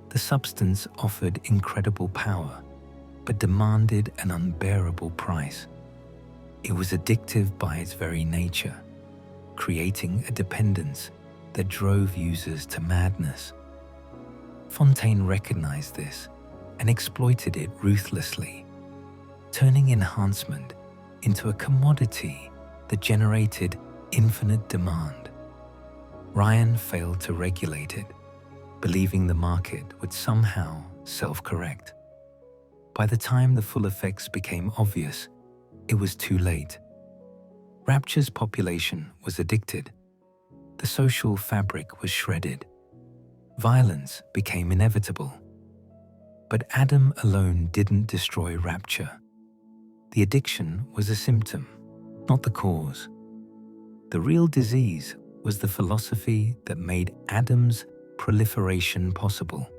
The substance offered incredible power, but demanded an unbearable price. It was addictive by its very nature, creating a dependence that drove users to madness. Fontaine recognized this and exploited it ruthlessly, turning enhancement into a commodity that generated infinite demand. Ryan failed to regulate it, believing the market would somehow self-correct. By the time the full effects became obvious, it was too late. Rapture's population was addicted. The social fabric was shredded. Violence became inevitable. But Adam alone didn't destroy Rapture. The addiction was a symptom, not the cause. The real disease was the philosophy that made Adam's proliferation possible.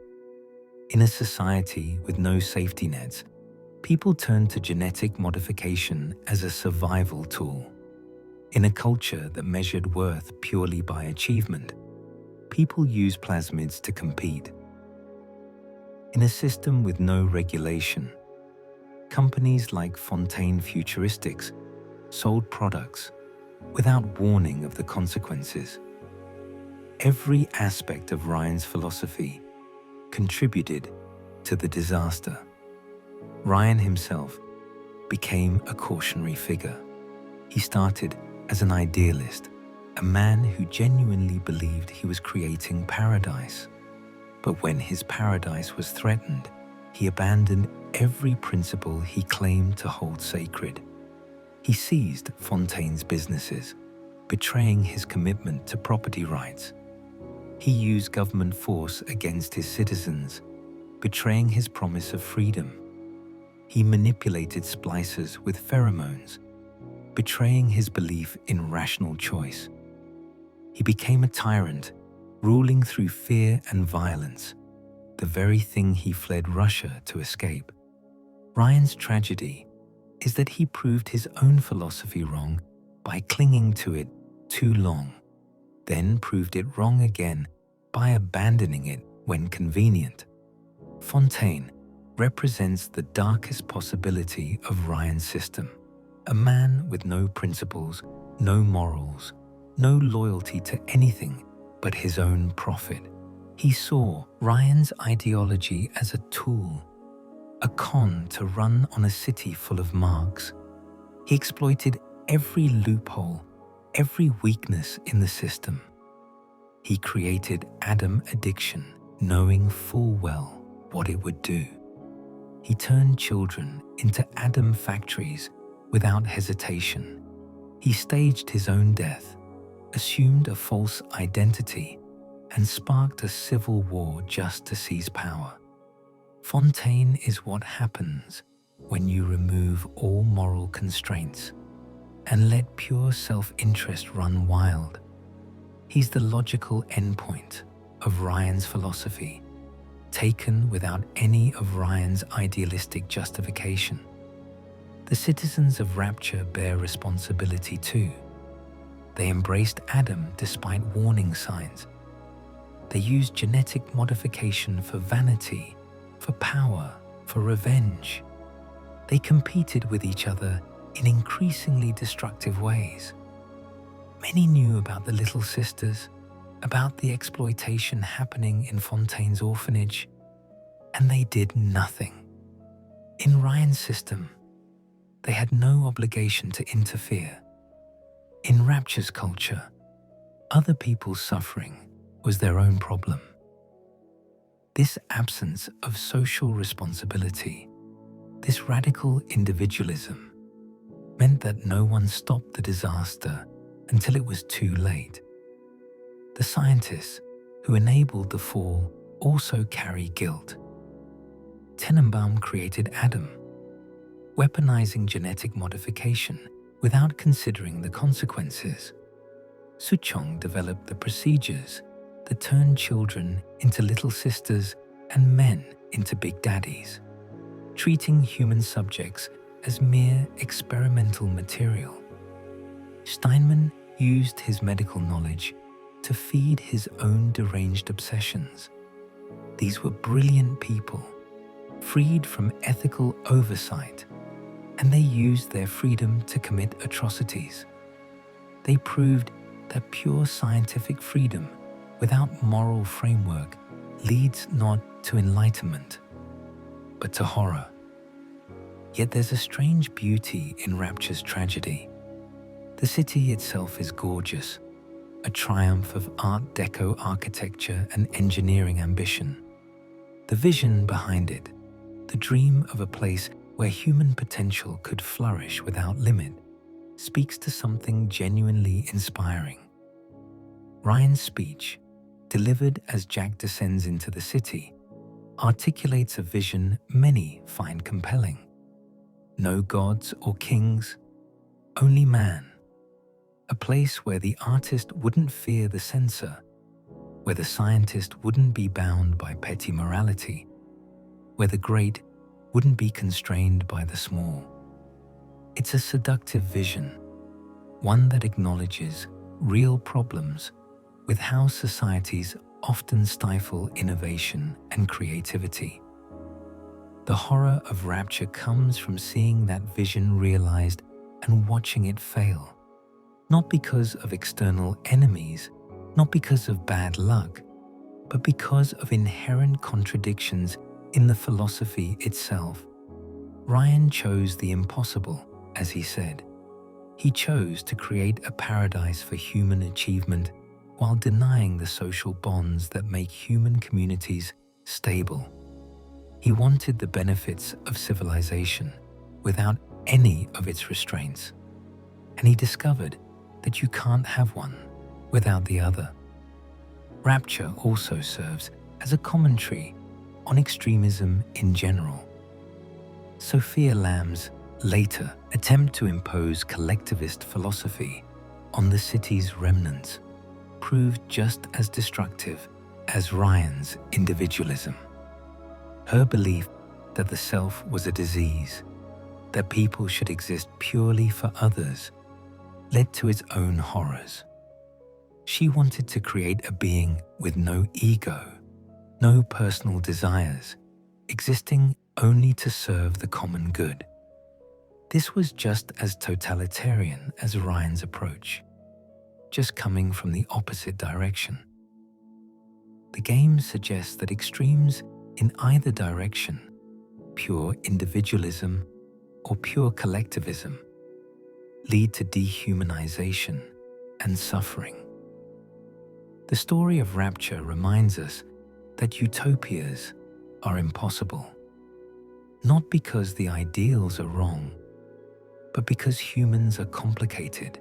In a society with no safety nets, people turned to genetic modification as a survival tool. In a culture that measured worth purely by achievement, people used plasmids to compete. In a system with no regulation, companies like Fontaine Futuristics sold products without warning of the consequences. Every aspect of Ryan's philosophy contributed to the disaster. Ryan himself became a cautionary figure. He started as an idealist, a man who genuinely believed he was creating paradise. But when his paradise was threatened, he abandoned every principle he claimed to hold sacred. He seized Fontaine's businesses, betraying his commitment to property rights. He used government force against his citizens, betraying his promise of freedom. He manipulated splicers with pheromones, betraying his belief in rational choice. He became a tyrant, ruling through fear and violence, the very thing he fled Russia to escape. Ryan's tragedy is that he proved his own philosophy wrong by clinging to it too long, then proved it wrong again by abandoning it when convenient. Fontaine represents the darkest possibility of Ryan's system, a man with no principles, no morals, no loyalty to anything but his own profit. He saw Ryan's ideology as a tool, a con to run on a city full of marks. He exploited every loophole, every weakness in the system. He created Adam addiction, knowing full well what it would do. He turned children into Adam factories without hesitation. He staged his own death, assumed a false identity, and sparked a civil war just to seize power. Fontaine is what happens when you remove all moral constraints and let pure self-interest run wild. He's the logical endpoint of Ryan's philosophy, taken without any of Ryan's idealistic justification. The citizens of Rapture bear responsibility too. They embraced Adam despite warning signs. They used genetic modification for vanity, for power, for revenge. They competed with each other in increasingly destructive ways. Many knew about the Little Sisters, about the exploitation happening in Fontaine's orphanage, and they did nothing. In Ryan's system, they had no obligation to interfere. In Rapture's culture, other people's suffering was their own problem. This absence of social responsibility, this radical individualism, meant that no one stopped the disaster until it was too late. The scientists who enabled the fall also carry guilt. Tenenbaum created Adam, weaponizing genetic modification without considering the consequences. Souchong developed the procedures that turned children into little sisters and men into big daddies, treating human subjects as mere experimental material. Steinman used his medical knowledge to feed his own deranged obsessions. These were brilliant people, freed from ethical oversight, and they used their freedom to commit atrocities. They proved that pure scientific freedom without moral framework leads not to enlightenment, but to horror. Yet there's a strange beauty in Rapture's tragedy. The city itself is gorgeous, a triumph of Art Deco architecture and engineering ambition. The vision behind it, the dream of a place where human potential could flourish without limit, speaks to something genuinely inspiring. Ryan's speech, delivered as Jack descends into the city, articulates a vision many find compelling. No gods or kings, only man. A place where the artist wouldn't fear the censor, where the scientist wouldn't be bound by petty morality, where the great wouldn't be constrained by the small. It's a seductive vision, one that acknowledges real problems with how societies often stifle innovation and creativity. The horror of Rapture comes from seeing that vision realized and watching it fail, not because of external enemies, not because of bad luck, but because of inherent contradictions in the philosophy itself. Ryan chose the impossible, as he said. He chose to create a paradise for human achievement while denying the social bonds that make human communities stable. He wanted the benefits of civilization without any of its restraints, and he discovered that you can't have one without the other. Rapture also serves as a commentary on extremism in general. Sophia Lamb's later attempt to impose collectivist philosophy on the city's remnants proved just as destructive as Ryan's individualism. Her belief that the self was a disease, that people should exist purely for others, led to its own horrors. She wanted to create a being with no ego, no personal desires, existing only to serve the common good. This was just as totalitarian as Ryan's approach, just coming from the opposite direction. The game suggests that extremes in either direction, pure individualism or pure collectivism, lead to dehumanization and suffering. The story of Rapture reminds us that utopias are impossible, not because the ideals are wrong, but because humans are complicated.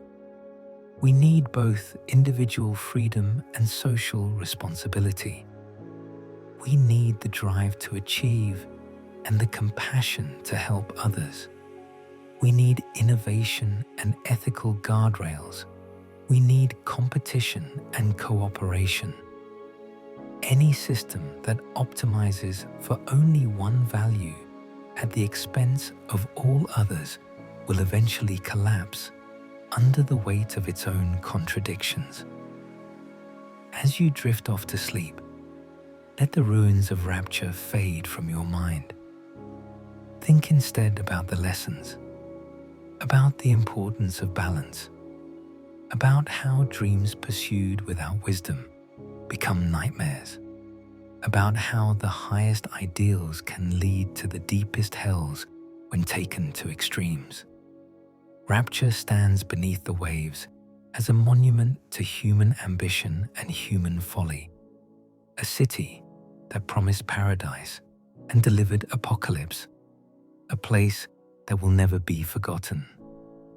We need both individual freedom and social responsibility. We need the drive to achieve and the compassion to help others. We need innovation and ethical guardrails. We need competition and cooperation. Any system that optimizes for only one value at the expense of all others will eventually collapse under the weight of its own contradictions. As you drift off to sleep, let the ruins of Rapture fade from your mind. Think instead about the lessons, about the importance of balance, about how dreams pursued without wisdom become nightmares, about how the highest ideals can lead to the deepest hells when taken to extremes. Rapture stands beneath the waves as a monument to human ambition and human folly, a city that promised paradise and delivered apocalypse, a place that will never be forgotten,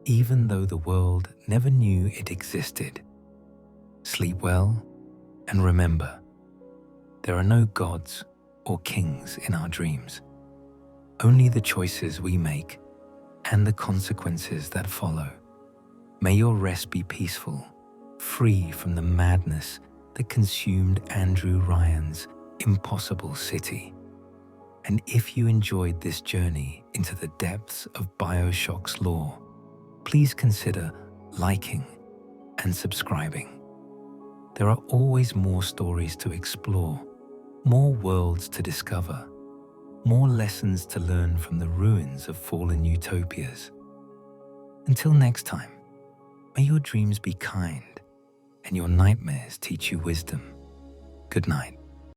even though the world never knew it existed. Sleep well, and remember, there are no gods or kings in our dreams, only the choices we make and the consequences that follow. May your rest be peaceful, free from the madness that consumed Andrew Ryan's impossible city. And if you enjoyed this journey into the depths of Bioshock's lore, please consider liking and subscribing. There are always more stories to explore, more worlds to discover, more lessons to learn from the ruins of fallen utopias. Until next time, may your dreams be kind and your nightmares teach you wisdom. Good night.